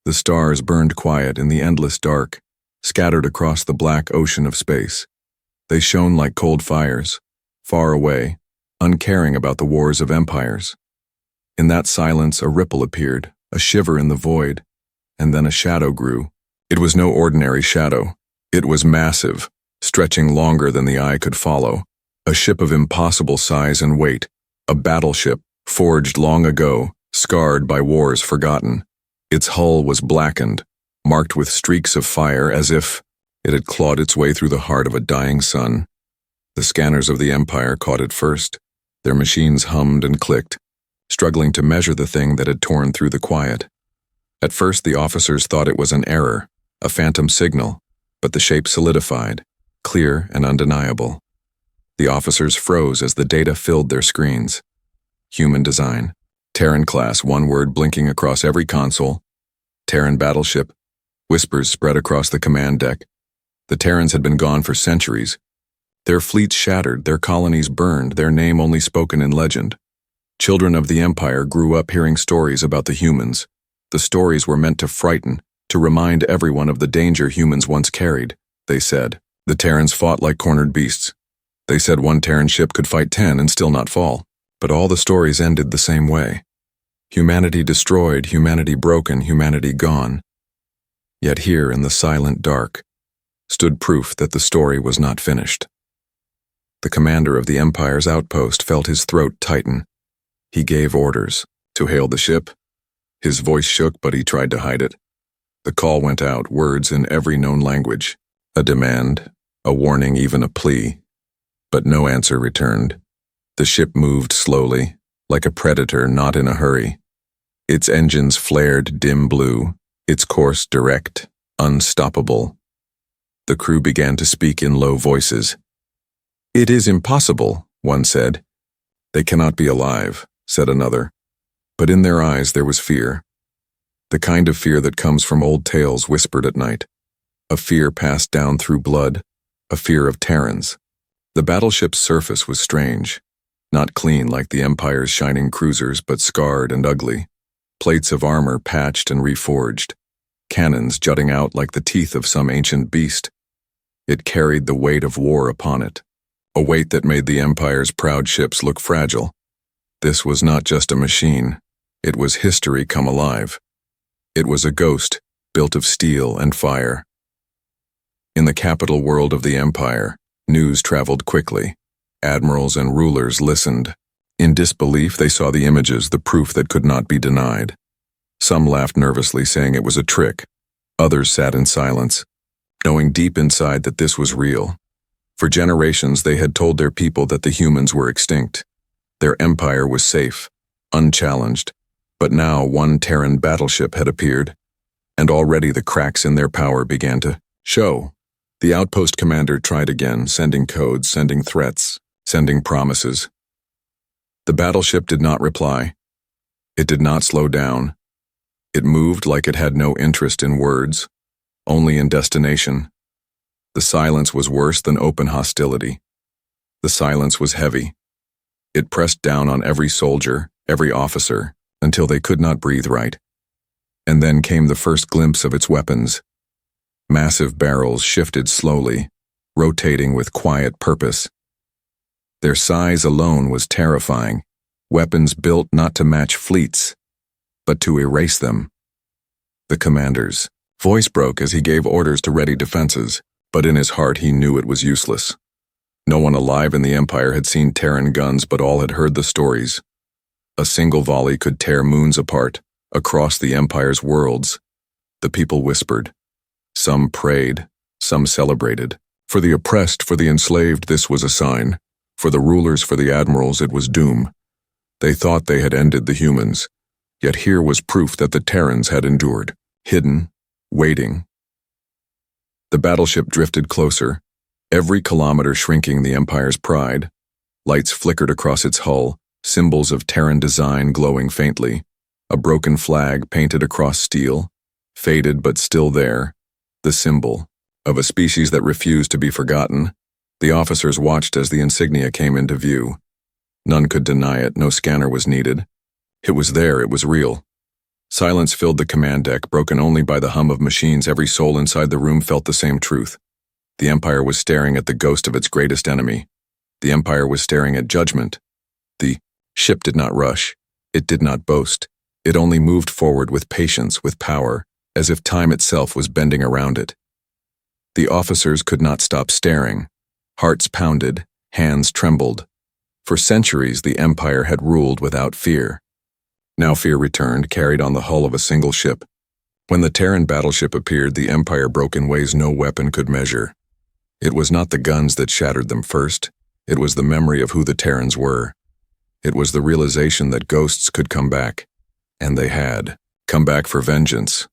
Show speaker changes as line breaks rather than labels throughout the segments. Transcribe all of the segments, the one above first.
The stars burned quiet in the endless dark, scattered across the black ocean of space. They shone like cold fires, far away, uncaring about the wars of empires. In that silence, a ripple appeared, a shiver in the void, and then a shadow grew. It was no ordinary shadow. It was massive, stretching longer than the eye could follow. A ship of impossible size and weight, a battleship, forged long ago, scarred by wars forgotten. Its hull was blackened, marked with streaks of fire as if it had clawed its way through the heart of a dying sun. The scanners of the Empire caught it first. Their machines hummed and clicked, struggling to measure the thing that had torn through the quiet. At first, the officers thought it was an error, a phantom signal, but the shape solidified, clear and undeniable. The officers froze as the data filled their screens. Human design. Terran class, one word blinking across every console. Terran Battleship. Whispers spread across the command deck. The Terrans had been gone for centuries. Their fleets shattered, their colonies burned, their name only spoken in legend. Children of the Empire grew up hearing stories about the humans. The stories were meant to frighten, to remind everyone of the danger humans once carried. They said, the Terrans fought like cornered beasts. They said one Terran ship could fight 10 and still not fall. But all the stories ended the same way. Humanity destroyed, humanity broken, humanity gone. Yet here in the silent dark stood proof that the story was not finished. The commander of the Empire's outpost felt his throat tighten. He gave orders to hail the ship. His voice shook, but he tried to hide it. The call went out, words in every known language. A demand, a warning, even a plea. But no answer returned. The ship moved slowly, like a predator not in a hurry. Its engines flared dim blue, its course direct, unstoppable. The crew began to speak in low voices. "It is impossible," one said. "They cannot be alive," said another. But in their eyes there was fear. The kind of fear that comes from old tales whispered at night. A fear passed down through blood, a fear of Terrans. The battleship's surface was strange. Not clean like the Empire's shining cruisers, but scarred and ugly. Plates of armor patched and reforged. Cannons jutting out like the teeth of some ancient beast. It carried the weight of war upon it. A weight that made the Empire's proud ships look fragile. This was not just a machine. It was history come alive. It was a ghost, built of steel and fire. In the capital world of the Empire, news traveled quickly. Admirals and rulers listened. In disbelief, they saw the images, the proof that could not be denied. Some laughed nervously, saying it was a trick. Others sat in silence, knowing deep inside that this was real. For generations, they had told their people that the humans were extinct. Their empire was safe, unchallenged. But now one Terran battleship had appeared, and already the cracks in their power began to show. The outpost commander tried again, sending codes, sending threats, sending promises. The battleship did not reply. It did not slow down. It moved like it had no interest in words, only in destination. The silence was worse than open hostility. The silence was heavy. It pressed down on every soldier, every officer, until they could not breathe right. And then came the first glimpse of its weapons. Massive barrels shifted slowly, rotating with quiet purpose. Their size alone was terrifying. Weapons built not to match fleets, but to erase them. The commander's voice broke as he gave orders to ready defenses, but in his heart he knew it was useless. No one alive in the Empire had seen Terran guns, but all had heard the stories. A single volley could tear moons apart, across the Empire's worlds. The people whispered. Some prayed, some celebrated. For the oppressed, for the enslaved, this was a sign. For the rulers, for the admirals, it was doom. They thought they had ended the humans. Yet here was proof that the Terrans had endured, hidden, waiting. The battleship drifted closer, every kilometer shrinking the Empire's pride. Lights flickered across its hull, symbols of Terran design glowing faintly. A broken flag painted across steel, faded but still there. The symbol of a species that refused to be forgotten. The officers watched as the insignia came into view. None could deny it, no scanner was needed. It was there, it was real. Silence filled the command deck, broken only by the hum of machines. Every soul inside the room felt the same truth. The Empire was staring at the ghost of its greatest enemy. The Empire was staring at judgment. The ship did not rush. It did not boast. It only moved forward with patience, with power, as if time itself was bending around it. The officers could not stop staring. Hearts pounded, hands trembled. For centuries, the Empire had ruled without fear. Now fear returned, carried on the hull of a single ship. When the Terran Battleship appeared, the Empire broke in ways no weapon could measure. It was not the guns that shattered them first. It was the memory of who the Terrans were. It was the realization that ghosts could come back. And they had come back for vengeance.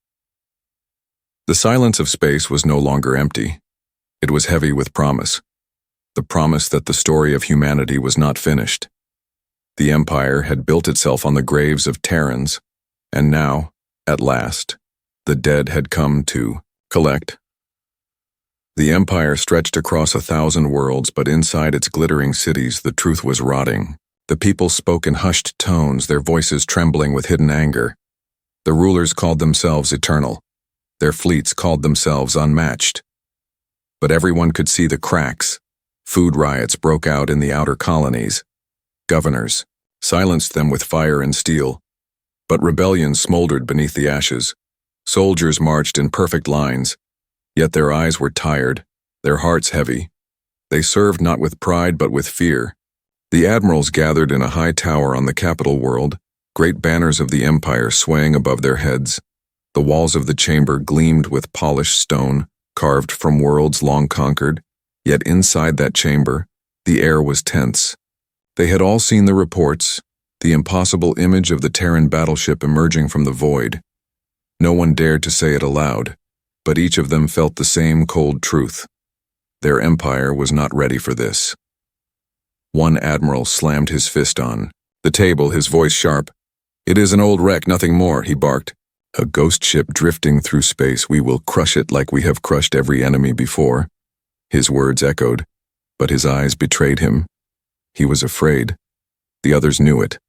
The silence of space was no longer empty. It was heavy with promise. The promise that the story of humanity was not finished. The Empire had built itself on the graves of Terrans, and now, at last, the dead had come to collect. The Empire stretched across 1,000 worlds, but inside its glittering cities the truth was rotting. The people spoke in hushed tones, their voices trembling with hidden anger. The rulers called themselves eternal. Their fleets called themselves unmatched. But everyone could see the cracks. Food riots broke out in the outer colonies. Governors silenced them with fire and steel. But rebellion smoldered beneath the ashes. Soldiers marched in perfect lines. Yet their eyes were tired, their hearts heavy. They served not with pride but with fear. The admirals gathered in a high tower on the capital world, great banners of the Empire swaying above their heads. The walls of the chamber gleamed with polished stone, carved from worlds long conquered. Yet inside that chamber, the air was tense. They had all seen the reports, the impossible image of the Terran battleship emerging from the void. No one dared to say it aloud, but each of them felt the same cold truth. Their empire was not ready for this. One admiral slammed his fist on the table, his voice sharp. "It is an old wreck, nothing more," he barked. "A ghost ship drifting through space. We will crush it like we have crushed every enemy before." His words echoed, but his eyes betrayed him. He was afraid. The others knew it.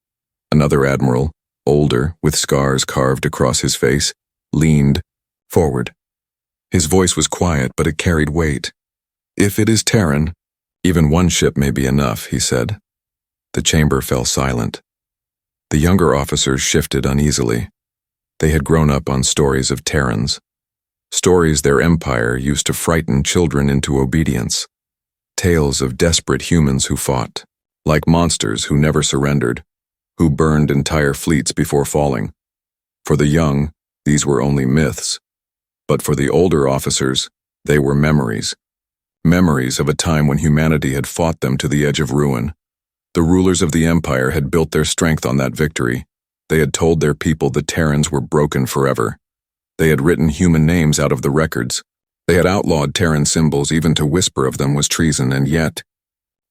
Another admiral, older, with scars carved across his face, leaned forward. His voice was quiet, but it carried weight. "If it is Terran, even one ship may be enough," he said. The chamber fell silent. The younger officers shifted uneasily. They had grown up on stories of Terrans. Stories their empire used to frighten children into obedience. Tales of desperate humans who fought, like monsters who never surrendered, who burned entire fleets before falling. For the young, these were only myths. But for the older officers, they were memories. Memories of a time when humanity had fought them to the edge of ruin. The rulers of the Empire had built their strength on that victory. They had told their people the Terrans were broken forever. They had written human names out of the records. They had outlawed Terran symbols. Even to whisper of them was treason, and yet,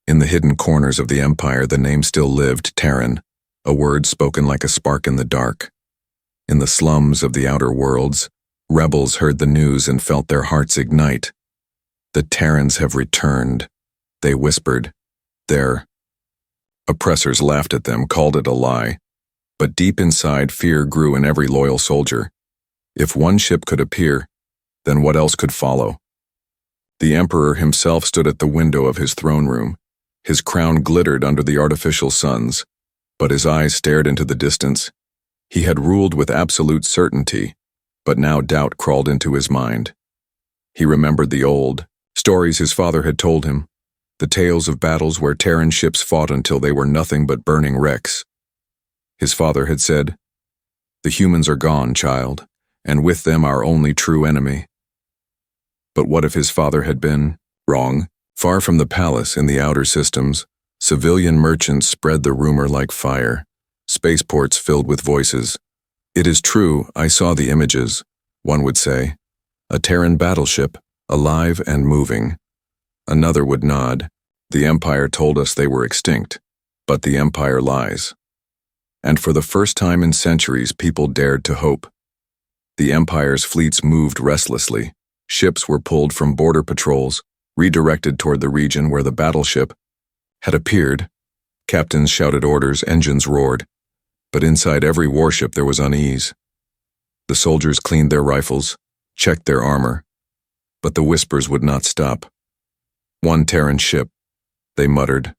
in the hidden corners of the Empire, the name still lived, Terran, a word spoken like a spark in the dark. In the slums of the outer worlds, rebels heard the news and felt their hearts ignite. "The Terrans have returned," they whispered. Their oppressors laughed at them, called it a lie. But deep inside, fear grew in every loyal soldier. If one ship could appear, then what else could follow? The Emperor himself stood at the window of his throne room. His crown glittered under the artificial suns, but his eyes stared into the distance. He had ruled with absolute certainty, but now doubt crawled into his mind. He remembered the old stories his father had told him, the tales of battles where Terran ships fought until they were nothing but burning wrecks. His father had said, "The humans are gone, child, and with them our only true enemy." But what if his father had been wrong? Far from the palace in the outer systems, civilian merchants spread the rumor like fire, spaceports filled with voices. "It is true, I saw the images," one would say. "A Terran battleship, alive and moving." Another would nod. "The Empire told us they were extinct, but the Empire lies." And for the first time in centuries, people dared to hope. The Empire's fleets moved restlessly. Ships were pulled from border patrols, redirected toward the region where the battleship had appeared. Captains shouted orders, engines roared. But inside every warship there was unease. The soldiers cleaned their rifles, checked their armor, but the whispers would not stop. One Terran ship, they muttered.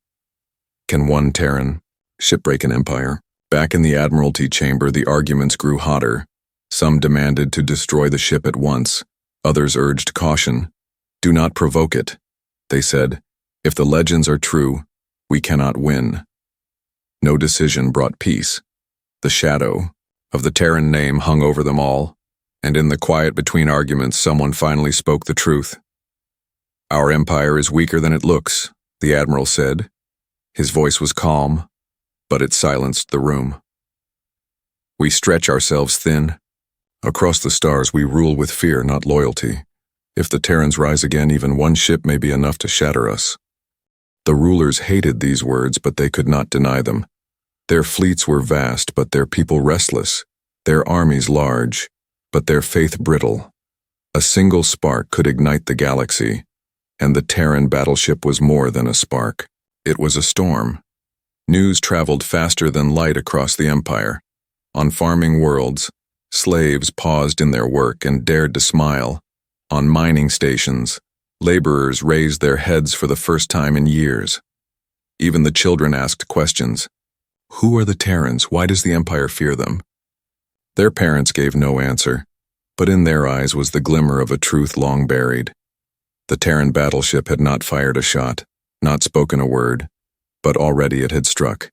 Can one Terran shipbreak an empire? Back in the Admiralty chamber, the arguments grew hotter. Some demanded to destroy the ship at once. Others urged caution. Do not provoke it, they said. If the legends are true, we cannot win. No decision brought peace. The shadow of the Terran name hung over them all, and in the quiet between arguments, someone finally spoke the truth. Our empire is weaker than it looks, the Admiral said. His voice was calm, but it silenced the room. We stretch ourselves thin. Across the stars we rule with fear, not loyalty. If the Terrans rise again, even one ship may be enough to shatter us. The rulers hated these words, but they could not deny them. Their fleets were vast, but their people restless. Their armies large, but their faith brittle. A single spark could ignite the galaxy, and the Terran battleship was more than a spark. It was a storm. News traveled faster than light across the empire. On farming worlds, slaves paused in their work and dared to smile. On mining stations, laborers raised their heads for the first time in years. Even the children asked questions. Who are the Terrans? Why does the Empire fear them? Their parents gave no answer, but in their eyes was the glimmer of a truth long buried. The Terran battleship had not fired a shot, not spoken a word, but already it had struck.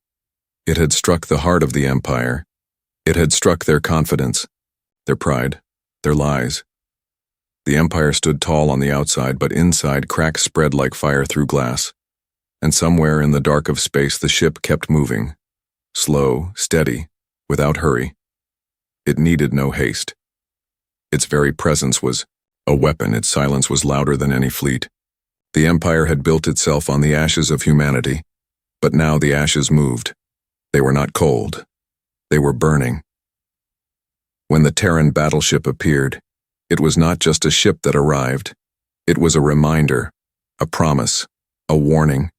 It had struck the heart of the Empire. It had struck their confidence, their pride, their lies. The Empire stood tall on the outside, but inside cracks spread like fire through glass. And somewhere in the dark of space the ship kept moving. Slow, steady, without hurry. It needed no haste. Its very presence was a weapon. Its silence was louder than any fleet. The Empire had built itself on the ashes of humanity, but now the ashes moved. They were not cold. They were burning. When the Terran battleship appeared, it was not just a ship that arrived. It was a reminder, a promise, a warning.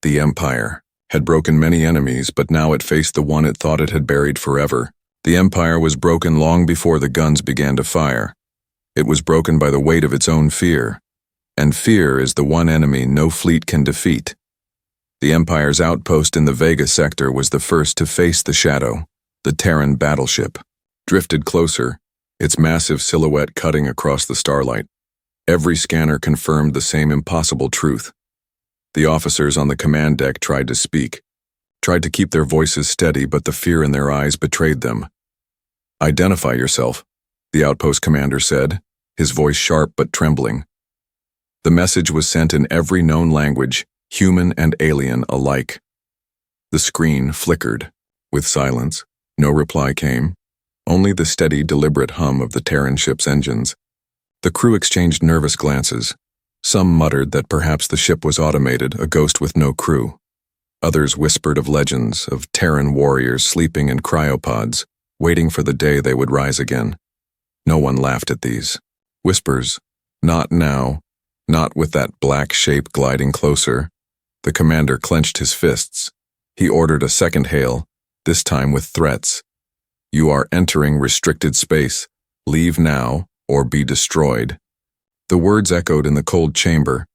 The Empire had broken many enemies, but now it faced the one it thought it had buried forever. The Empire was broken long before the guns began to fire. It was broken by the weight of its own fear, and fear is the one enemy no fleet can defeat. The Empire's outpost in the Vega sector was the first to face the shadow. The Terran battleship drifted closer, its massive silhouette cutting across the starlight. Every scanner confirmed the same impossible truth. The officers on the command deck tried to speak, tried to keep their voices steady, but the fear in their eyes betrayed them. Identify yourself, the outpost commander said, his voice sharp but trembling. The message was sent in every known language, human and alien alike. The screen flickered. With silence, no reply came, only the steady, deliberate hum of the Terran ship's engines. The crew exchanged nervous glances. Some muttered that perhaps the ship was automated, a ghost with no crew. Others whispered of legends, of Terran warriors sleeping in cryopods, waiting for the day they would rise again. No one laughed at these whispers. Not now, not with that black shape gliding closer. The commander clenched his fists. He ordered a second hail, this time with threats. You are entering restricted space. Leave now, or be destroyed. The words echoed in the cold chamber,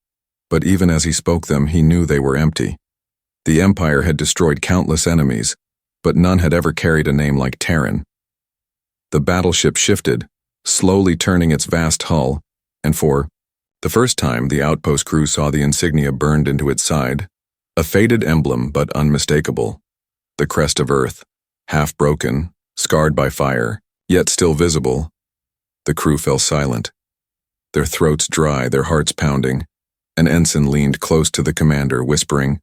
but even as he spoke them, he knew they were empty. The Empire had destroyed countless enemies, but none had ever carried a name like Terran. The battleship shifted, slowly turning its vast hull, and for the first time the outpost crew saw the insignia burned into its side, a faded emblem but unmistakable. The crest of Earth, half broken, scarred by fire, yet still visible. The crew fell silent, their throats dry, their hearts pounding. An ensign leaned close to the commander, whispering,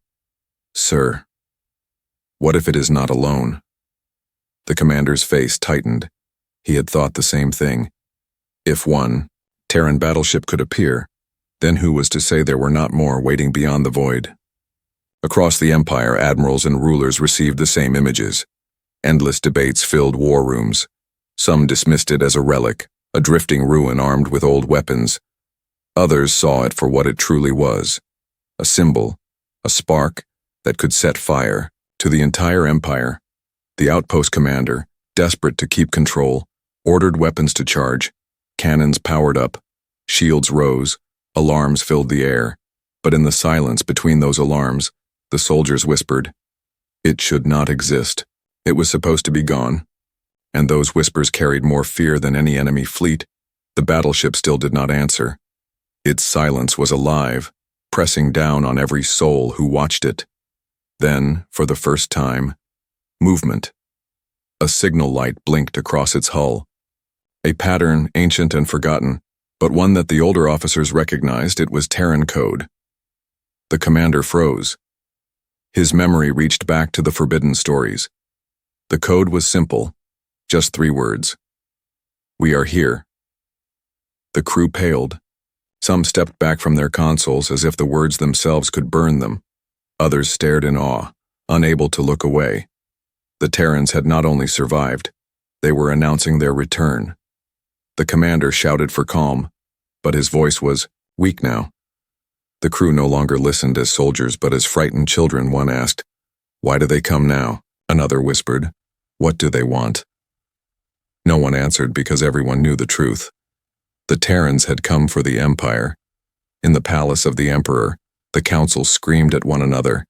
"Sir, what if it is not alone?" The commander's face tightened. He had thought the same thing. If one Terran battleship could appear, then who was to say there were not more waiting beyond the void? Across the Empire, admirals and rulers received the same images. Endless debates filled war rooms. Some dismissed it as a relic, a drifting ruin armed with old weapons. Others saw it for what it truly was, a symbol, a spark that could set fire to the entire empire. The outpost commander, desperate to keep control, ordered weapons to charge, cannons powered up, shields rose, alarms filled the air, but in the silence between those alarms, the soldiers whispered, "It should not exist. It was supposed to be gone." And those whispers carried more fear than any enemy fleet. The battleship still did not answer. Its silence was alive, pressing down on every soul who watched it. Then, for the first time, movement. A signal light blinked across its hull. A pattern ancient and forgotten, but one that the older officers recognized. It was Terran code. The commander froze. His memory reached back to the forbidden stories. The code was simple, just 3 words. "We are here." The crew paled. Some stepped back from their consoles as if the words themselves could burn them. Others stared in awe, unable to look away. The Terrans had not only survived, they were announcing their return. The commander shouted for calm, but his voice was weak now. The crew no longer listened as soldiers but as frightened children. One asked, "Why do they come now?" Another whispered, "What do they want?" No one answered because everyone knew the truth. The Terrans had come for the Empire. In the palace of the Emperor, the council screamed at one another.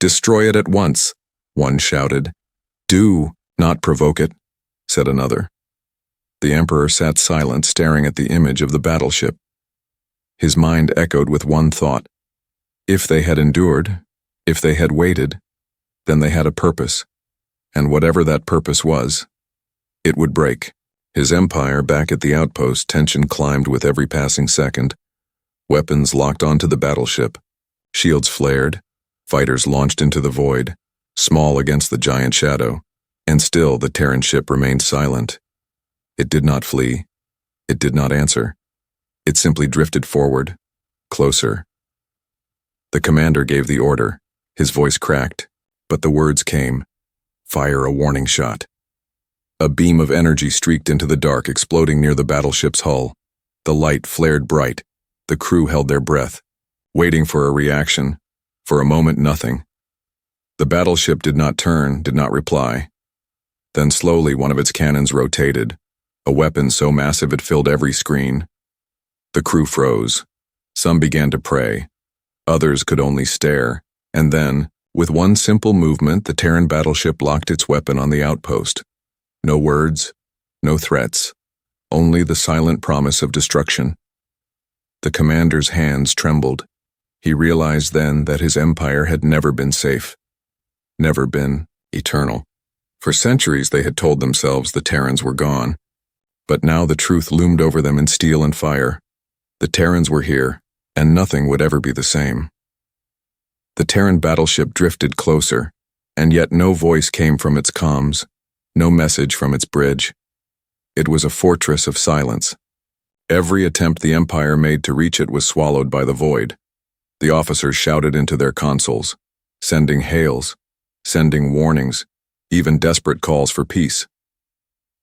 "Destroy it at once," one shouted. "Do not provoke it," said another. The Emperor sat silent, staring at the image of the battleship. His mind echoed with one thought. If they had endured, if they had waited, then they had a purpose, and whatever that purpose was, it would break. His empire back at the outpost, tension climbed with every passing second. Weapons locked onto the battleship. Shields flared. Fighters launched into the void, small against the giant shadow, and still the Terran ship remained silent. It did not flee. It did not answer. It simply drifted forward, closer. The commander gave the order. His voice cracked, but the words came. "Fire a warning shot." A beam of energy streaked into the dark, exploding near the battleship's hull. The light flared bright. The crew held their breath, waiting for a reaction. For a moment, nothing. The battleship did not turn, did not reply. Then slowly one of its cannons rotated, a weapon so massive it filled every screen. The crew froze. Some began to pray. Others could only stare. And then, with one simple movement, the Terran battleship locked its weapon on the outpost. No words, no threats, only the silent promise of destruction. The commander's hands trembled. He realized then that his empire had never been safe, never been eternal. For centuries they had told themselves the Terrans were gone, but now the truth loomed over them in steel and fire. The Terrans were here, and nothing would ever be the same. The Terran battleship drifted closer, and yet no voice came from its comms, no message from its bridge. It was a fortress of silence. Every attempt the Empire made to reach it was swallowed by the void. The officers shouted into their consoles, sending hails, sending warnings, even desperate calls for peace.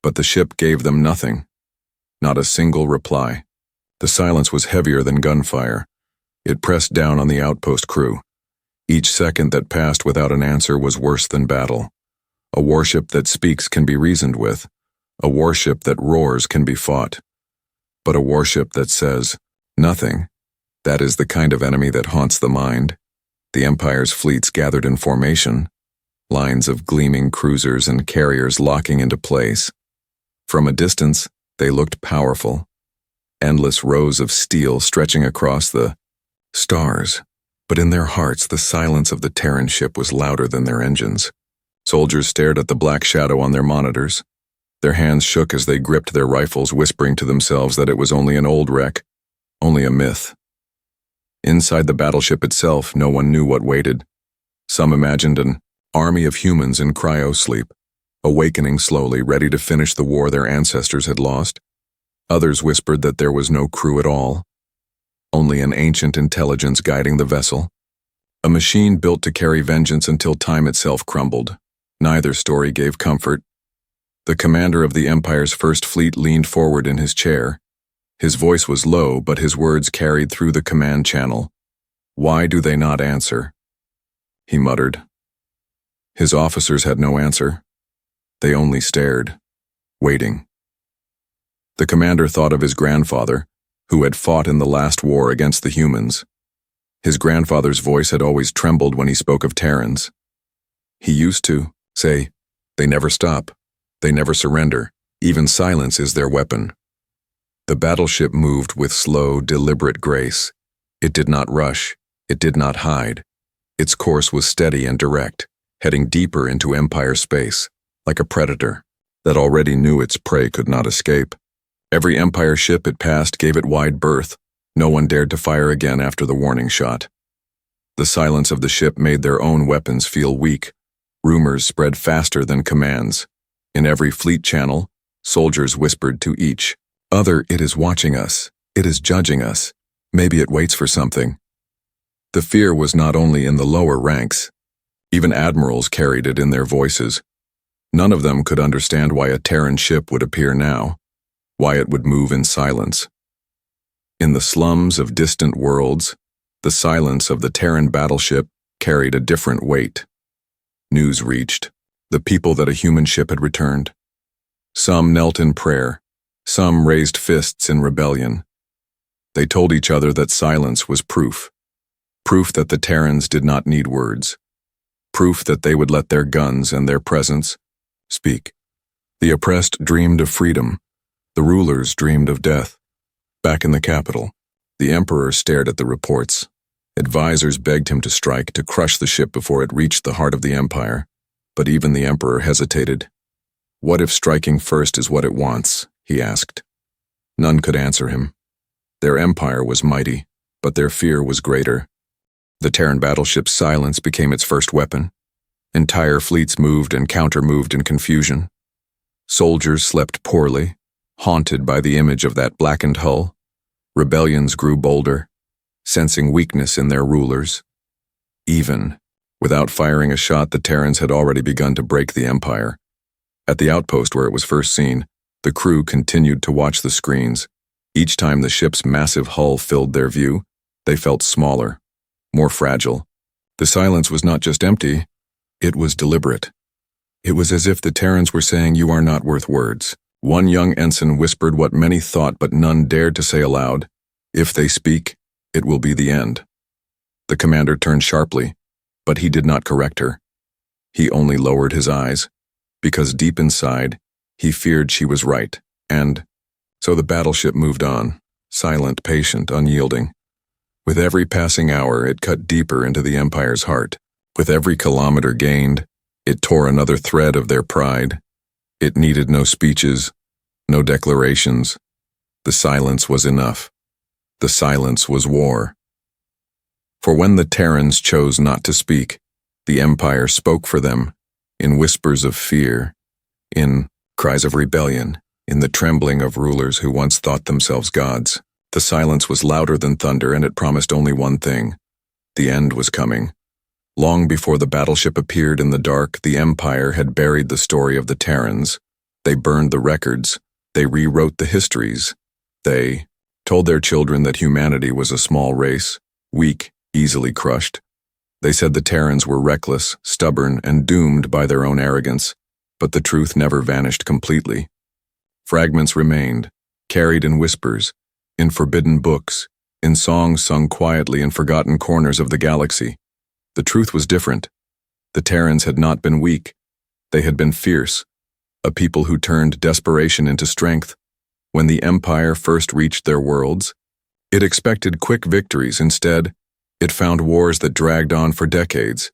But the ship gave them nothing, not a single reply. The silence was heavier than gunfire. It pressed down on the outpost crew. Each second that passed without an answer was worse than battle. A warship that speaks can be reasoned with. A warship that roars can be fought. But a warship that says nothing, that is the kind of enemy that haunts the mind. The Empire's fleets gathered in formation, lines of gleaming cruisers and carriers locking into place. From a distance, they looked powerful. Endless rows of steel stretching across the stars. But in their hearts, the silence of the Terran ship was louder than their engines. Soldiers stared at the black shadow on their monitors. Their hands shook as they gripped their rifles, whispering to themselves that it was only an old wreck, only a myth. Inside the battleship itself, no one knew what waited. Some imagined an army of humans in cryo-sleep, awakening slowly, ready to finish the war their ancestors had lost. Others whispered that there was no crew at all, only an ancient intelligence guiding the vessel. A machine built to carry vengeance until time itself crumbled. Neither story gave comfort. The commander of the Empire's First Fleet leaned forward in his chair. His voice was low, but his words carried through the command channel. "Why do they not answer?" he muttered. His officers had no answer. They only stared, waiting. The commander thought of his grandfather, who had fought in the last war against the humans. His grandfather's voice had always trembled when he spoke of Terrans. He used to say, "They never stop. They never surrender. Even silence is their weapon." The battleship moved with slow, deliberate grace. It did not rush. It did not hide. Its course was steady and direct, heading deeper into Empire space, like a predator that already knew its prey could not escape. Every Empire ship it passed gave it wide berth. No one dared to fire again after the warning shot. The silence of the ship made their own weapons feel weak. Rumors spread faster than commands. In every fleet channel, soldiers whispered to each other, "It is watching us. It is judging us. Maybe it waits for something." The fear was not only in the lower ranks. Even admirals carried it in their voices. None of them could understand why a Terran ship would appear now, why it would move in silence. In the slums of distant worlds, the silence of the Terran battleship carried a different weight. News reached the people that a human ship had returned. Some knelt in prayer, some raised fists in rebellion. They told each other that silence was proof that the Terrans did not need words, proof that they would let their guns and their presence speak. The oppressed dreamed of freedom, the rulers dreamed of death. Back in the capital, the Emperor stared at the reports. Advisors begged him to strike, to crush the ship before it reached the heart of the Empire. But even the Emperor hesitated. What if striking first is what it wants? He asked. None could answer him. Their empire was mighty, but their fear was greater. The Terran battleship's silence became its first weapon. Entire fleets moved and counter-moved in confusion. Soldiers slept poorly, haunted by the image of that blackened hull. Rebellions grew bolder, sensing weakness in their rulers. Even without firing a shot, the Terrans had already begun to break the Empire. At the outpost where it was first seen, the crew continued to watch the screens. Each time the ship's massive hull filled their view, they felt smaller, more fragile. The silence was not just empty, it was deliberate. It was as if the Terrans were saying, "You are not worth words." One young ensign whispered what many thought but none dared to say aloud. "If they speak, it will be the end." The commander turned sharply, but he did not correct her. He only lowered his eyes, because deep inside, he feared she was right, and so the battleship moved on, silent, patient, unyielding. With every passing hour, it cut deeper into the Empire's heart. With every kilometer gained, it tore another thread of their pride. It needed no speeches, no declarations. The silence was enough. The silence was war. For when the Terrans chose not to speak, the Empire spoke for them, in whispers of fear, in cries of rebellion, in the trembling of rulers who once thought themselves gods. The silence was louder than thunder, and it promised only one thing. The end was coming. Long before the battleship appeared in the dark, the Empire had buried the story of the Terrans. They burned the records. They rewrote the histories. They told their children that humanity was a small race, weak, easily crushed. They said the Terrans were reckless, stubborn, and doomed by their own arrogance, but the truth never vanished completely. Fragments remained, carried in whispers, in forbidden books, in songs sung quietly in forgotten corners of the galaxy. The truth was different. The Terrans had not been weak. They had been fierce, a people who turned desperation into strength. When the Empire first reached their worlds, it expected quick victories. Instead, it found wars that dragged on for decades.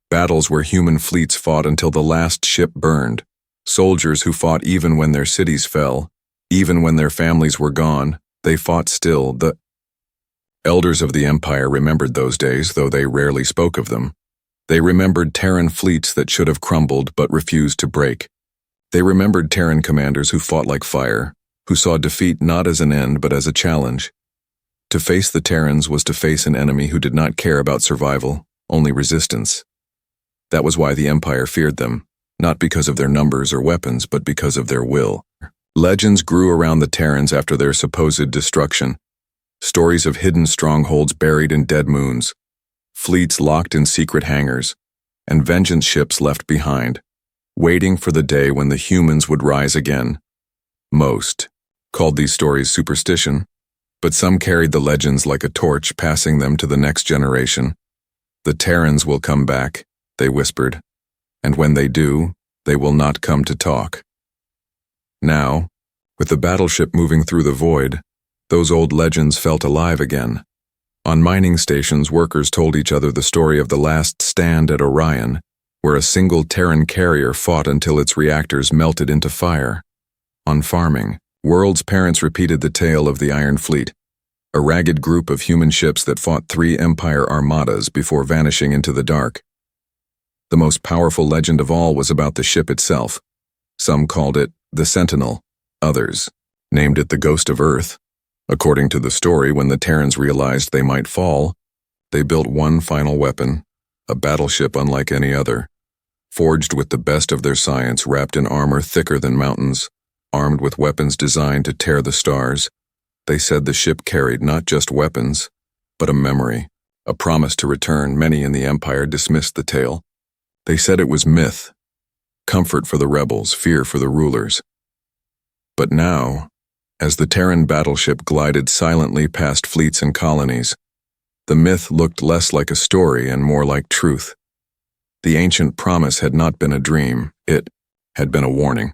Battles where human fleets fought until the last ship burned. Soldiers who fought even when their cities fell, even when their families were gone. They fought still. The elders of the Empire remembered those days, though they rarely spoke of them. They remembered Terran fleets that should have crumbled but refused to break. They remembered Terran commanders who fought like fire, who saw defeat not as an end but as a challenge. To face the Terrans was to face an enemy who did not care about survival, only resistance. That was why the Empire feared them, not because of their numbers or weapons, but because of their will. Legends grew around the Terrans after their supposed destruction. Stories of hidden strongholds buried in dead moons, fleets locked in secret hangars, and vengeance ships left behind, waiting for the day when the humans would rise again. Most called these stories superstition, but some carried the legends like a torch, passing them to the next generation. The Terrans will come back, they whispered, and when they do, they will not come to talk. Now, with the battleship moving through the void, those old legends felt alive again. On mining stations, workers told each other the story of the last stand at Orion, where a single Terran carrier fought until its reactors melted into fire. On farming, worlds' parents repeated the tale of the Iron Fleet, a ragged group of human ships that fought 3 Empire armadas before vanishing into the dark. The most powerful legend of all was about the ship itself. Some called it the Sentinel, others named it the Ghost of Earth. According to the story, when the Terrans realized they might fall, they built one final weapon, a battleship unlike any other, forged with the best of their science, wrapped in armor thicker than mountains, armed with weapons designed to tear the stars. They said the ship carried not just weapons, but a memory, a promise to return. Many in the Empire dismissed the tale. They said it was myth, comfort for the rebels, fear for the rulers. But now, as the Terran battleship glided silently past fleets and colonies, the myth looked less like a story and more like truth. The ancient promise had not been a dream, it had been a warning.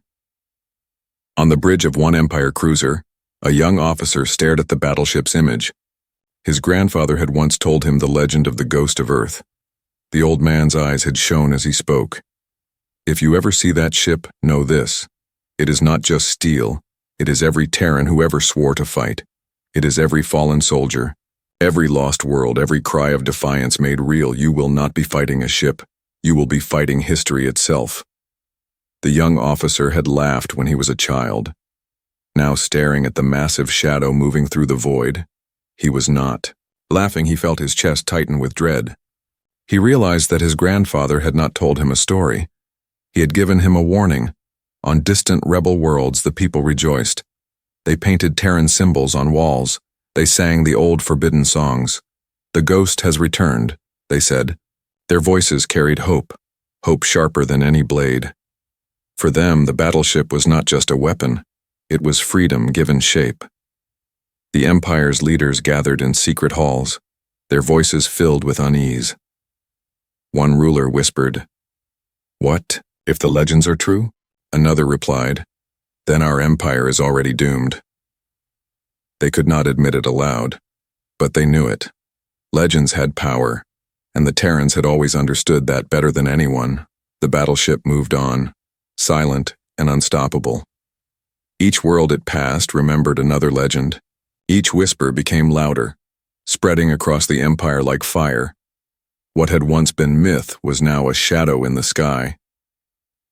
On the bridge of one Empire cruiser, a young officer stared at the battleship's image. His grandfather had once told him the legend of the Ghost of Earth. The old man's eyes had shone as he spoke. If you ever see that ship, know this. It is not just steel. It is every Terran who ever swore to fight. It is every fallen soldier, every lost world, every cry of defiance made real. You will not be fighting a ship. You will be fighting history itself. The young officer had laughed when he was a child. Now, staring at the massive shadow moving through the void, he was not. Laughing, he felt his chest tighten with dread. He realized that his grandfather had not told him a story. He had given him a warning. On distant rebel worlds, the people rejoiced. They painted Terran symbols on walls. They sang the old forbidden songs. The ghost has returned, they said. Their voices carried hope, hope sharper than any blade. For them, the battleship was not just a weapon. It was freedom given shape. The Empire's leaders gathered in secret halls, their voices filled with unease. One ruler whispered, "What, if the legends are true?" Another replied, "Then our empire is already doomed." They could not admit it aloud, but they knew it. Legends had power, and the Terrans had always understood that better than anyone. The battleship moved on, silent and unstoppable. Each world it passed remembered another legend. Each whisper became louder, spreading across the empire like fire. What had once been myth was now a shadow in the sky.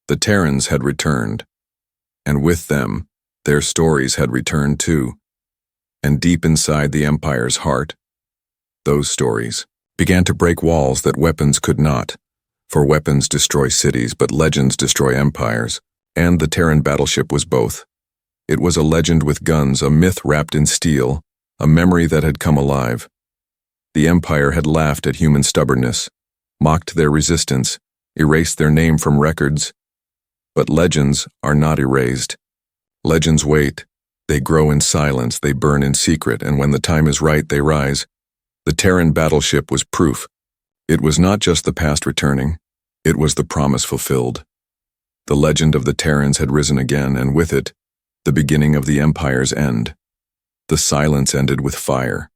The Terrans had returned, and with them, their stories had returned too. And deep inside the Empire's heart, those stories began to break walls that weapons could not. For weapons destroy cities, but legends destroy empires, and the Terran battleship was both. It was a legend with guns, a myth wrapped in steel, a memory that had come alive. The Empire had laughed at human stubbornness, mocked their resistance, erased their name from records. But legends are not erased. Legends wait. They grow in silence, they burn in secret, and when the time is right, they rise. The Terran battleship was proof. It was not just the past returning, it was the promise fulfilled. The legend of the Terrans had risen again, and with it, the beginning of the Empire's end. The silence ended with fire.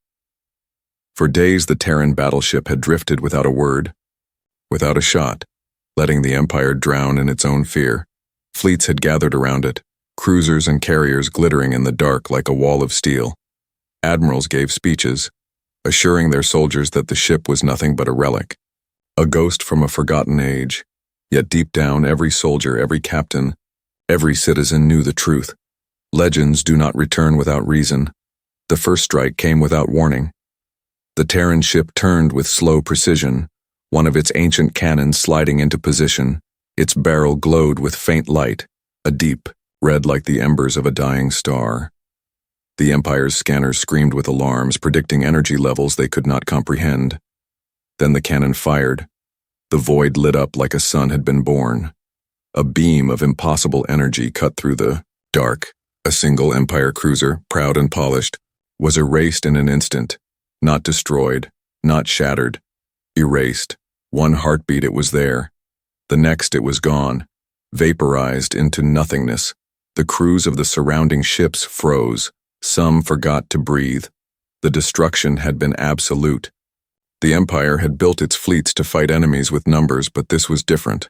For days the Terran battleship had drifted without a word, without a shot, letting the Empire drown in its own fear. Fleets had gathered around it, cruisers and carriers glittering in the dark like a wall of steel. Admirals gave speeches, assuring their soldiers that the ship was nothing but a relic, a ghost from a forgotten age. Yet deep down, every soldier, every captain, every citizen knew the truth. Legends do not return without reason. The first strike came without warning. The Terran ship turned with slow precision, one of its ancient cannons sliding into position. Its barrel glowed with faint light, a deep red like the embers of a dying star. The Empire's scanners screamed with alarms, predicting energy levels they could not comprehend. Then the cannon fired. The void lit up like a sun had been born. A beam of impossible energy cut through the dark, A single Empire cruiser, proud and polished, was erased in an instant, not destroyed, not shattered, erased. One heartbeat it was there. The next it was gone, vaporized into nothingness. The crews of the surrounding ships froze. Some forgot to breathe. The destruction had been absolute. The Empire had built its fleets to fight enemies with numbers, but this was different.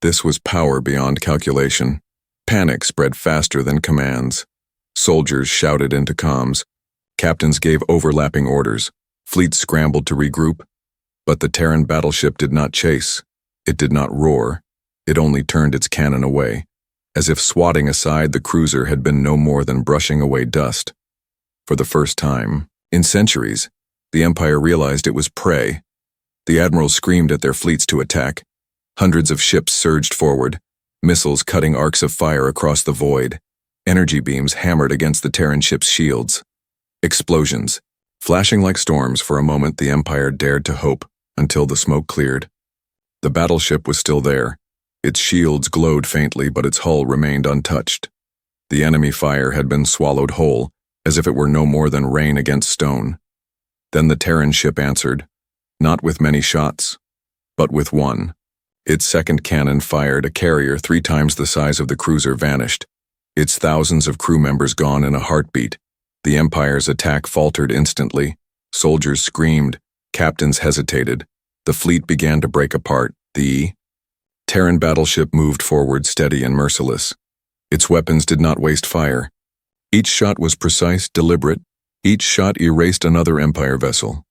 This was power beyond calculation. Panic spread faster than commands. Soldiers shouted into comms. Captains gave overlapping orders. Fleets scrambled to regroup. But the Terran battleship did not chase. It did not roar. It only turned its cannon away, as if swatting aside the cruiser had been no more than brushing away dust. For the first time, in centuries, the Empire realized it was prey. The admirals screamed at their fleets to attack. Hundreds of ships surged forward, missiles cutting arcs of fire across the void. Energy beams hammered against the Terran ships' shields. Explosions. Flashing like storms, for a moment the Empire dared to hope, until the smoke cleared. The battleship was still there. Its shields glowed faintly, but its hull remained untouched. The enemy fire had been swallowed whole, as if it were no more than rain against stone. Then the Terran ship answered, not with many shots, but with one. Its second cannon fired. A carrier 3 times the size of the cruiser vanished, its thousands of crew members gone in a heartbeat. The Empire's attack faltered instantly. Soldiers screamed. Captains hesitated. The fleet began to break apart. The Terran battleship moved forward, steady and merciless. Its weapons did not waste fire. Each shot was precise, deliberate. Each shot erased another Empire vessel.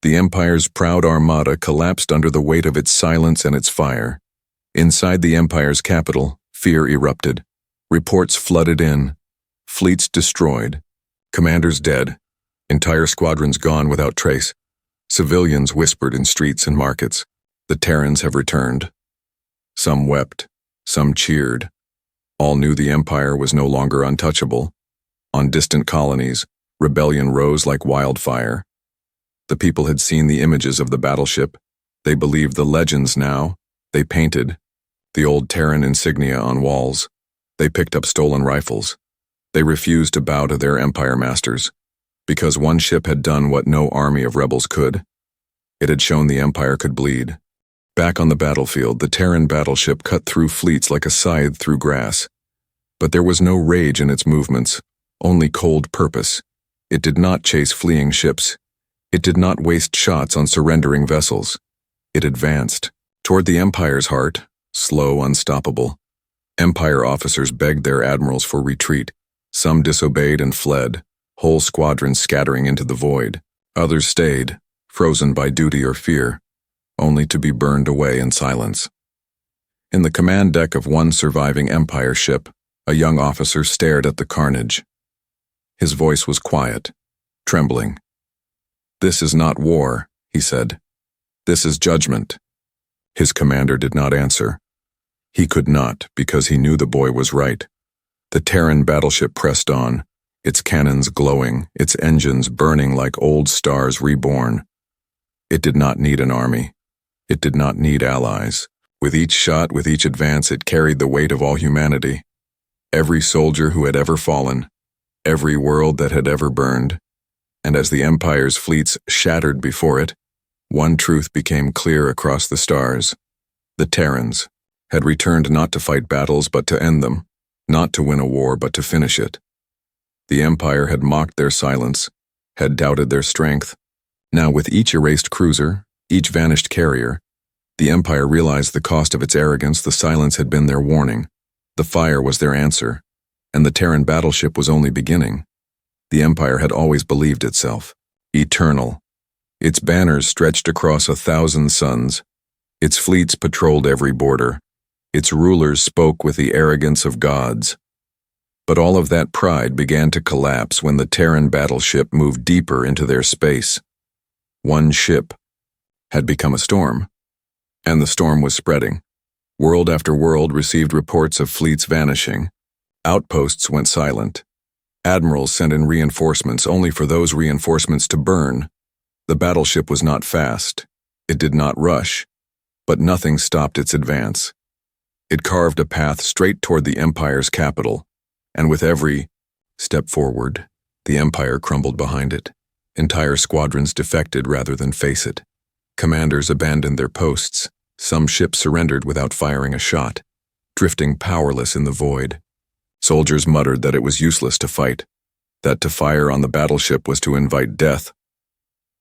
The Empire's proud armada collapsed under the weight of its silence and its fire. Inside the Empire's capital, fear erupted. Reports flooded in. Fleets destroyed. Commanders dead. Entire squadrons gone without trace. Civilians whispered in streets and markets, "The Terrans have returned." Some wept. Some cheered. All knew the Empire was no longer untouchable. On distant colonies, rebellion rose like wildfire. The people had seen the images of the battleship. They believed the legends now. They painted the old Terran insignia on walls. They picked up stolen rifles. They refused to bow to their Empire masters, because one ship had done what no army of rebels could. It had shown the Empire could bleed. Back on the battlefield, the Terran battleship cut through fleets like a scythe through grass. But there was no rage in its movements, only cold purpose. It did not chase fleeing ships. It did not waste shots on surrendering vessels. It advanced toward the Empire's heart, slow, unstoppable. Empire officers begged their admirals for retreat. Some disobeyed and fled, whole squadrons scattering into the void. Others stayed, frozen by duty or fear, only to be burned away in silence. In the command deck of one surviving Empire ship, a young officer stared at the carnage. His voice was quiet, trembling. "This is not war," he said. "This is judgment." His commander did not answer. He could not, because he knew the boy was right. The Terran battleship pressed on, its cannons glowing, its engines burning like old stars reborn. It did not need an army. It did not need allies. With each shot, with each advance, it carried the weight of all humanity. Every soldier who had ever fallen, every world that had ever burned. And as the Empire's fleets shattered before it, one truth became clear across the stars. The Terrans had returned not to fight battles but to end them, not to win a war but to finish it. The Empire had mocked their silence, had doubted their strength. Now with each erased cruiser, each vanished carrier, the Empire realized the cost of its arrogance. The silence had been their warning. The fire was their answer. And the Terran battleship was only beginning. The Empire had always believed itself eternal. Its banners stretched across 1,000 suns. Its fleets patrolled every border. Its rulers spoke with the arrogance of gods. But all of that pride began to collapse when the Terran battleship moved deeper into their space. One ship had become a storm, and the storm was spreading. World after world received reports of fleets vanishing. Outposts went silent. Admirals sent in reinforcements only for those reinforcements to burn. The battleship was not fast. It did not rush, but nothing stopped its advance. It carved a path straight toward the Empire's capital, And with every step forward, the Empire crumbled behind it. Entire squadrons defected rather than face it. Commanders abandoned their posts. Some ships surrendered without firing a shot, drifting powerless in the void. Soldiers muttered that it was useless to fight, that to fire on the battleship was to invite death.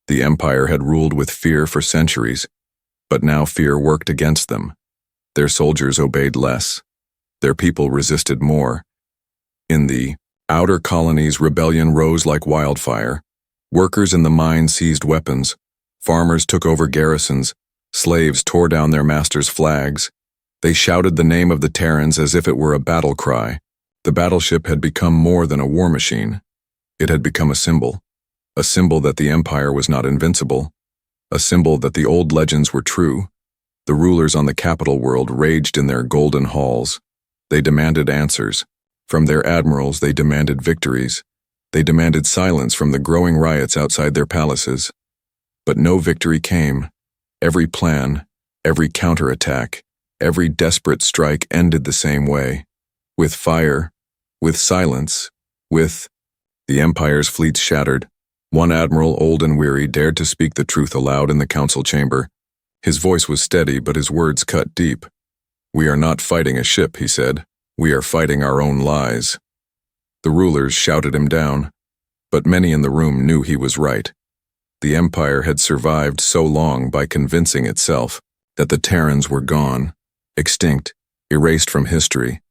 The Empire had ruled with fear for centuries, but now fear worked against them. Their soldiers obeyed less. Their people resisted more. In the outer colonies, rebellion rose like wildfire. Workers in the mines seized weapons. Farmers took over garrisons. Slaves tore down their masters' flags. They shouted the name of the Terrans as if it were a battle cry. The battleship had become more than a war machine. It had become a symbol that the Empire was not invincible, a symbol that the old legends were true. The rulers on the capital world raged in their golden halls. They demanded answers. From their admirals, they demanded victories. They demanded silence from the growing riots outside their palaces. But no victory came. Every plan, every counterattack, every desperate strike ended the same way. With fire, with silence, with the Empire's fleets shattered. One admiral, old and weary, dared to speak the truth aloud in the council chamber. His voice was steady, but his words cut deep. "We are not fighting a ship," he said. "We are fighting our own lies." The rulers shouted him down, but many in the room knew he was right. The Empire had survived so long by convincing itself that the Terrans were gone, extinct, erased from history.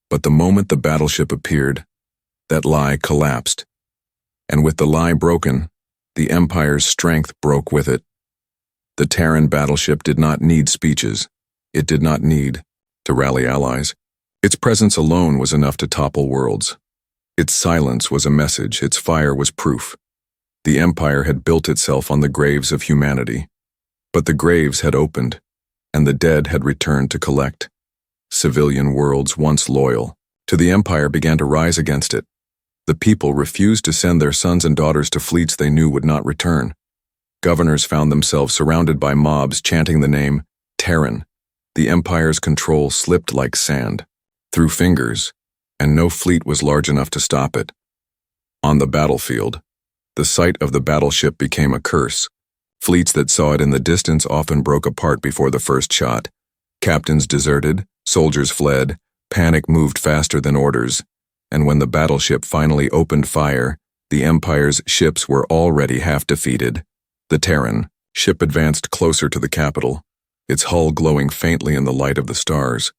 But the moment the battleship appeared, that lie collapsed. And with the lie broken, the Empire's strength broke with it. The Terran Battleship did not need speeches. It did not need to rally allies. Its presence alone was enough to topple worlds. Its silence was a message. Its fire was proof. The Empire had built itself on the graves of humanity. But the graves had opened, and the dead had returned to collect. Civilian worlds, once loyal to the Empire, began to rise against it. The people refused to send their sons and daughters to fleets they knew would not return. Governors found themselves surrounded by mobs chanting the name Terran. The Empire's control slipped like sand through fingers, and no fleet was large enough to stop it. On the battlefield, the sight of the battleship became a curse. Fleets that saw it in the distance often broke apart before the first shot. Captains deserted, soldiers fled, panic moved faster than orders. And when the battleship finally opened fire, the Empire's ships were already half defeated. The Terran ship advanced closer to the capital, its hull glowing faintly in the light of the stars.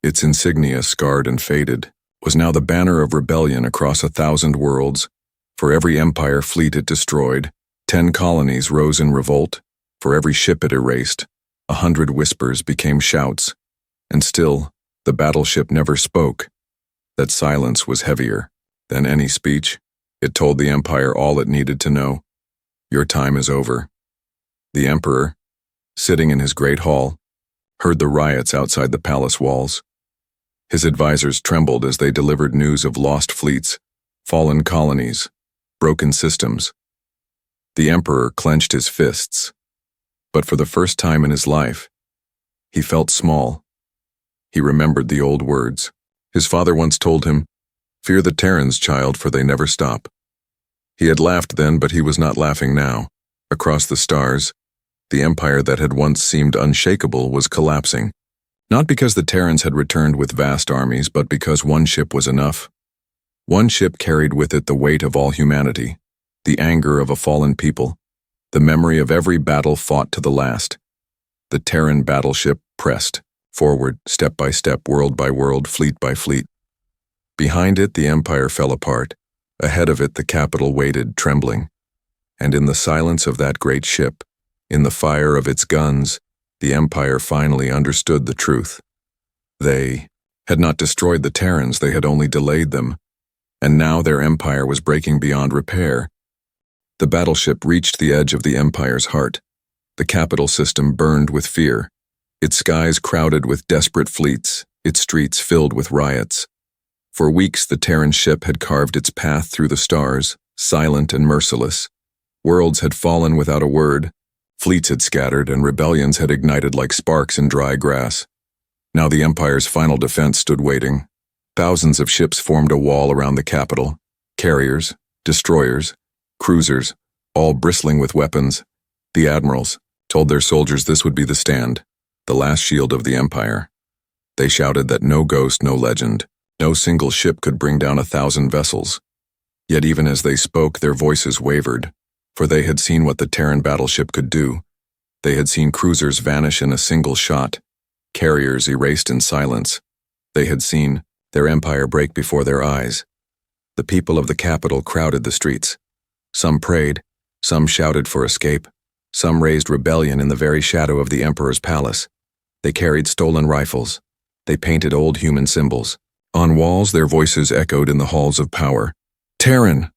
Its insignia, scarred and faded, was now the banner of rebellion across 1,000 worlds. For every Empire fleet it destroyed, 10 colonies rose in revolt. For every ship it erased, 100 whispers became shouts. And still, the battleship never spoke. That silence was heavier than any speech. It told the Empire all it needed to know. Your time is over. The Emperor, sitting in his great hall, heard the riots outside the palace walls. His advisors trembled as they delivered news of lost fleets, fallen colonies, broken systems. The Emperor clenched his fists. But for the first time in his life, he felt small. He remembered the old words. His father once told him, "Fear the Terrans, child, for they never stop." He had laughed then, but he was not laughing now. Across the stars, the Empire that had once seemed unshakable was collapsing. Not because the Terrans had returned with vast armies, but because one ship was enough. One ship carried with it the weight of all humanity, the anger of a fallen people, the memory of every battle fought to the last. The Terran Battleship pressed forward, step by step, world by world, fleet by fleet. Behind it, the Empire fell apart. Ahead of it, the capital waited, trembling. And in the silence of that great ship, in the fire of its guns, the Empire finally understood the truth. They had not destroyed the Terrans, they had only delayed them. And now their empire was breaking beyond repair. The battleship reached the edge of the Empire's heart. The capital system burned with fear. Its skies crowded with desperate fleets, its streets filled with riots. For weeks the Terran ship had carved its path through the stars, silent and merciless. Worlds had fallen without a word, fleets had scattered, and rebellions had ignited like sparks in dry grass. Now the Empire's final defense stood waiting. Thousands of ships formed a wall around the capital, carriers, destroyers, cruisers, all bristling with weapons. The admirals told their soldiers this would be the stand, the last shield of the empire. They shouted that no ghost, no legend, no single ship could bring down 1,000 vessels. Yet even as they spoke, their voices wavered, for they had seen what the Terran Battleship could do. They had seen cruisers vanish in a single shot, carriers erased in silence. They had seen their empire break before their eyes. The people of the capital crowded the streets. Some prayed, some shouted for escape, some raised rebellion in the very shadow of the emperor's palace. They carried stolen rifles. They painted old human symbols. On walls, their voices echoed in the halls of power. Terran!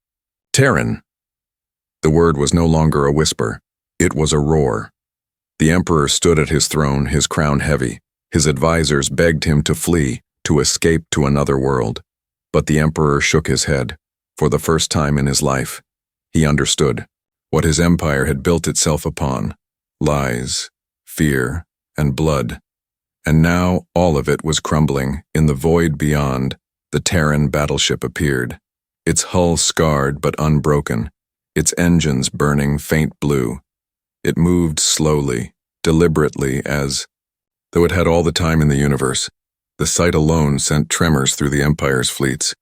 Terran! The word was no longer a whisper. It was a roar. The emperor stood at his throne, his crown heavy. His advisors begged him to flee, to escape to another world. But the emperor shook his head. For the first time in his life, he understood what his empire had built itself upon: lies, fear, and blood. And now all of it was crumbling. In the void beyond, the Terran Battleship appeared, its hull scarred but unbroken, its engines burning faint blue. It moved slowly, deliberately, as though it had all the time in the universe. The sight alone sent tremors through the Empire's fleets.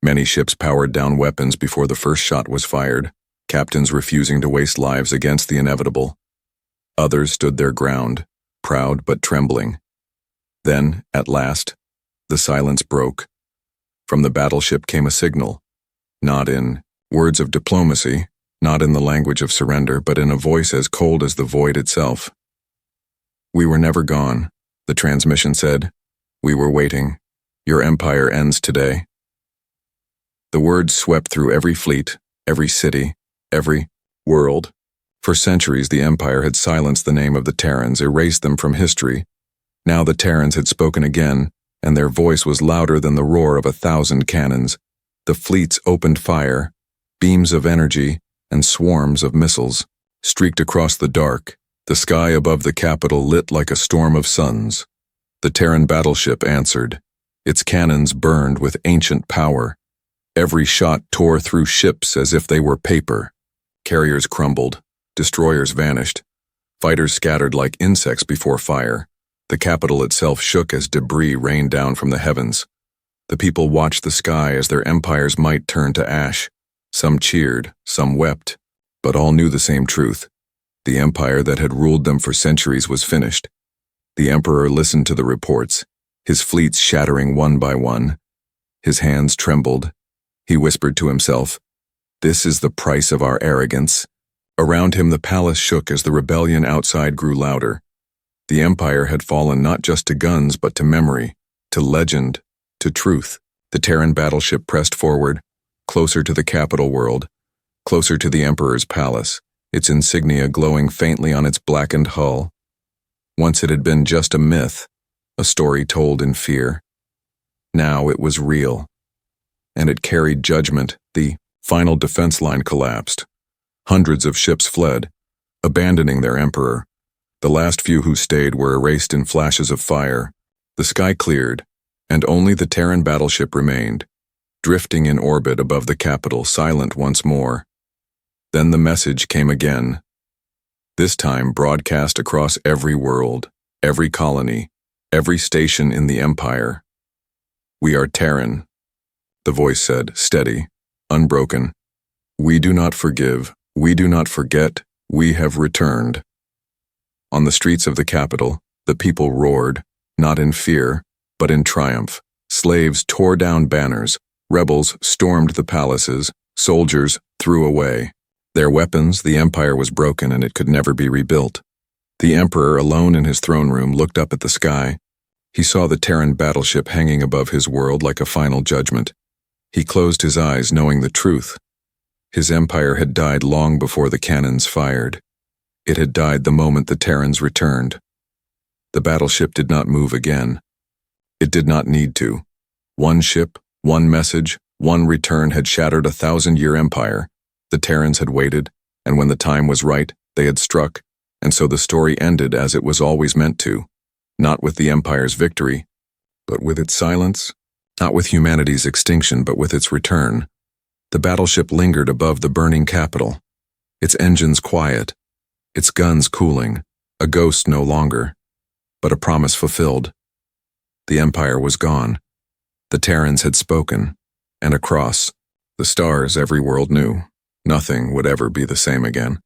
Many ships powered down weapons before the first shot was fired, captains refusing to waste lives against the inevitable. Others stood their ground, proud but trembling. Then, at last, the silence broke. From the battleship came a signal, not in words of diplomacy, not in the language of surrender, but in a voice as cold as the void itself. "We were never gone," the transmission said. "We were waiting. Your empire ends today." The words swept through every fleet, every city, every world. For centuries, the empire had silenced the name of the Terrans, erased them from history. Now the Terrans had spoken again, and their voice was louder than the roar of 1,000 cannons. The fleets opened fire. Beams of energy and swarms of missiles streaked across the dark. The sky above the capital lit like a storm of suns. The Terran Battleship answered. Its cannons burned with ancient power. Every shot tore through ships as if they were paper. Carriers crumbled. Destroyers vanished. Fighters scattered like insects before fire. The capital itself shook as debris rained down from the heavens. The people watched the sky as their empire's might turned to ash. Some cheered, some wept, but all knew the same truth. The empire that had ruled them for centuries was finished. The emperor listened to the reports, his fleets shattering one by one. His hands trembled. He whispered to himself, "This is the price of our arrogance." Around him the palace shook as the rebellion outside grew louder. The empire had fallen not just to guns but to memory, to legend, to truth. The Terran Battleship pressed forward, closer to the capital world, closer to the emperor's palace, its insignia glowing faintly on its blackened hull. Once it had been just a myth, a story told in fear. Now it was real, and it carried judgment. The final defense line collapsed. Hundreds of ships fled, abandoning their emperor. The last few who stayed were erased in flashes of fire. The sky cleared, and only the Terran Battleship remained, drifting in orbit above the capital, silent once more. Then the message came again, this time broadcast across every world, every colony, every station in the empire. "We are Terran," the voice said, steady, unbroken. "We do not forgive, we do not forget, we have returned." On the streets of the capital, the people roared, not in fear, but in triumph. Slaves tore down banners, rebels stormed the palaces, soldiers threw away their weapons. The empire was broken and it could never be rebuilt. The emperor, alone in his throne room, looked up at the sky. He saw the Terran Battleship hanging above his world like a final judgment. He closed his eyes, knowing the truth. His empire had died long before the cannons fired. It had died the moment the Terrans returned. The battleship did not move again. It did not need to. One ship, one message, one return had shattered a 1,000-year empire. The Terrans had waited, and when the time was right, they had struck, and so the story ended as it was always meant to, not with the empire's victory, but with its silence, Not with humanity's extinction, but with its return. The battleship lingered above the burning capital, its engines quiet, its guns cooling, a ghost no longer, but a promise fulfilled. The Empire was gone. The Terrans had spoken, and across the stars every world knew, nothing would ever be the same again.